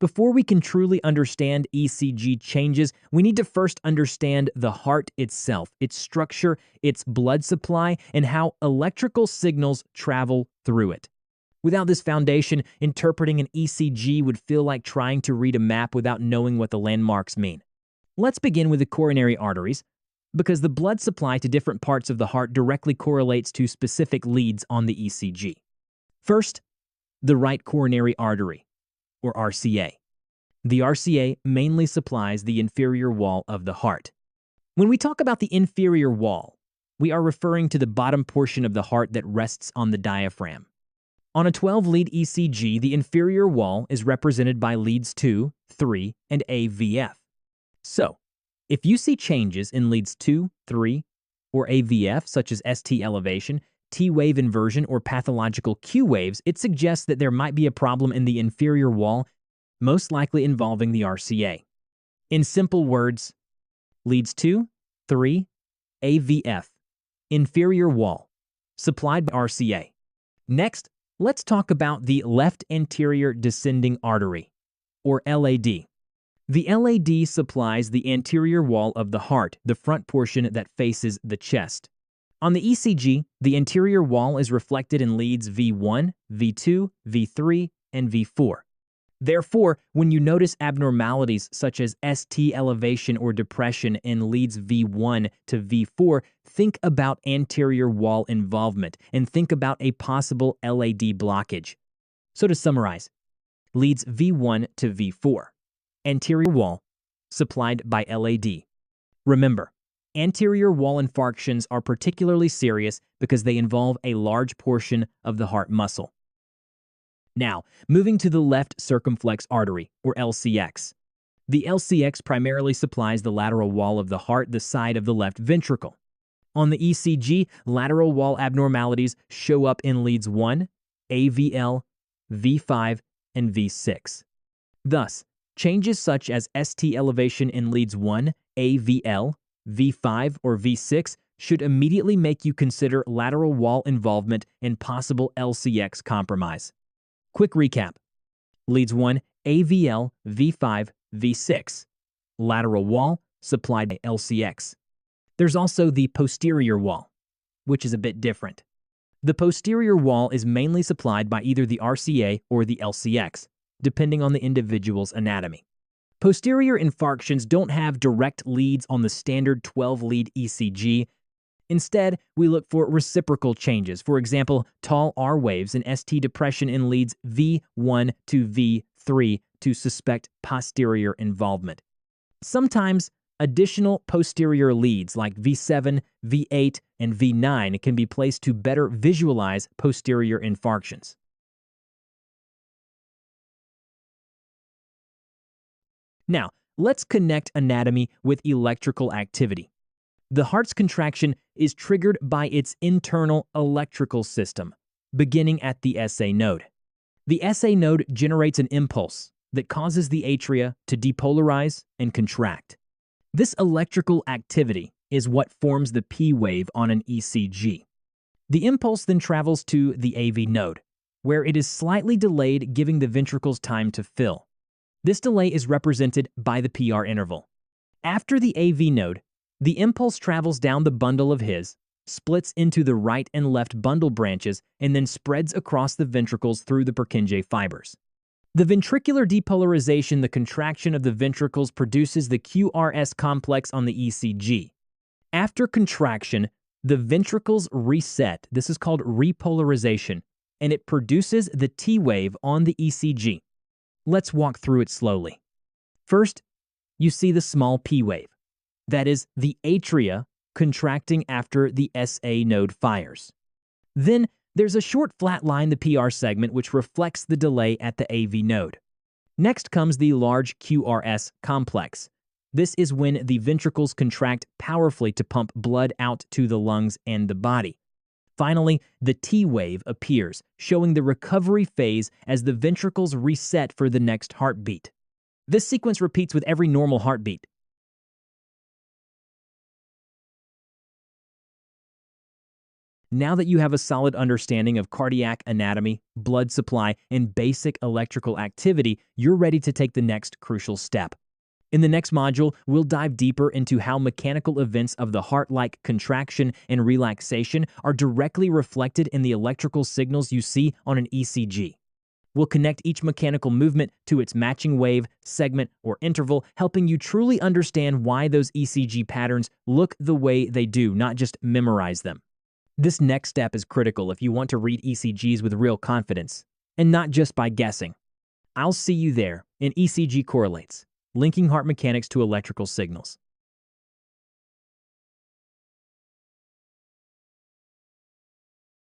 Before we can truly understand ECG changes, we need to first understand the heart itself, its structure, its blood supply, and how electrical signals travel through it. Without this foundation, interpreting an ECG would feel like trying to read a map without knowing what the landmarks mean. Let's begin with the coronary arteries, because the blood supply to different parts of the heart directly correlates to specific leads on the ECG. First, the right coronary artery, or RCA. The RCA mainly supplies the inferior wall of the heart. When we talk about the inferior wall, we are referring to the bottom portion of the heart that rests on the diaphragm. On a 12-lead ECG, the inferior wall is represented by leads 2, 3, and AVF. So, if you see changes in leads 2, 3, or AVF, such as ST elevation, T-wave inversion, or pathological Q waves, it suggests that there might be a problem in the inferior wall, most likely involving the RCA. In simple words, leads 2, 3, AVF, inferior wall, supplied by RCA. Next, let's talk about the left anterior descending artery, or LAD. The LAD supplies the anterior wall of the heart, the front portion that faces the chest. On the ECG, the anterior wall is reflected in leads V1, V2, V3, and V4. Therefore, when you notice abnormalities such as ST elevation or depression in leads V1 to V4, think about anterior wall involvement and think about a possible LAD blockage. So to summarize, leads V1 to V4, anterior wall, supplied by LAD. Remember, anterior wall infarctions are particularly serious because they involve a large portion of the heart muscle. Now, moving to the left circumflex artery, or LCX. The LCX primarily supplies the lateral wall of the heart, the side of the left ventricle. On the ECG, lateral wall abnormalities show up in leads 1, AVL, V5, and V6. Thus, changes such as ST elevation in leads 1, AVL, V5, or V6 should immediately make you consider lateral wall involvement and possible LCX compromise. Quick recap. Leads 1, AVL, V5, V6. Lateral wall, supplied by LCX. There's also the posterior wall, which is a bit different. The posterior wall is mainly supplied by either the RCA or the LCX, depending on the individual's anatomy. Posterior infarctions don't have direct leads on the standard 12-lead ECG. Instead, we look for reciprocal changes, for example, tall R waves and ST depression in leads V1 to V3 to suspect posterior involvement. Sometimes, additional posterior leads like V7, V8, and V9 can be placed to better visualize posterior infarctions. Now, let's connect anatomy with electrical activity. The heart's contraction is triggered by its internal electrical system, beginning at the SA node. The SA node generates an impulse that causes the atria to depolarize and contract. This electrical activity is what forms the P wave on an ECG. The impulse then travels to the AV node, where it is slightly delayed, giving the ventricles time to fill. This delay is represented by the PR interval. After the AV node, the impulse travels down the bundle of His, splits into the right and left bundle branches, and then spreads across the ventricles through the Purkinje fibers. The ventricular depolarization, the contraction of the ventricles, produces the QRS complex on the ECG. After contraction, the ventricles reset. This is called repolarization, and it produces the T wave on the ECG. Let's walk through it slowly. First, you see the small P wave. That is the atria contracting after the SA node fires. Then there's a short flat line, the PR segment, which reflects the delay at the AV node. Next comes the large QRS complex. This is when the ventricles contract powerfully to pump blood out to the lungs and the body. Finally, the T wave appears, showing the recovery phase as the ventricles reset for the next heartbeat. This sequence repeats with every normal heartbeat. Now that you have a solid understanding of cardiac anatomy, blood supply, and basic electrical activity, you're ready to take the next crucial step. In the next module, we'll dive deeper into how mechanical events of the heart, like contraction and relaxation, are directly reflected in the electrical signals you see on an ECG. We'll connect each mechanical movement to its matching wave, segment, or interval, helping you truly understand why those ECG patterns look the way they do, not just memorize them. This next step is critical if you want to read ECGs with real confidence, and not just by guessing. I'll see you there in ECG Correlates, linking heart mechanics to electrical signals.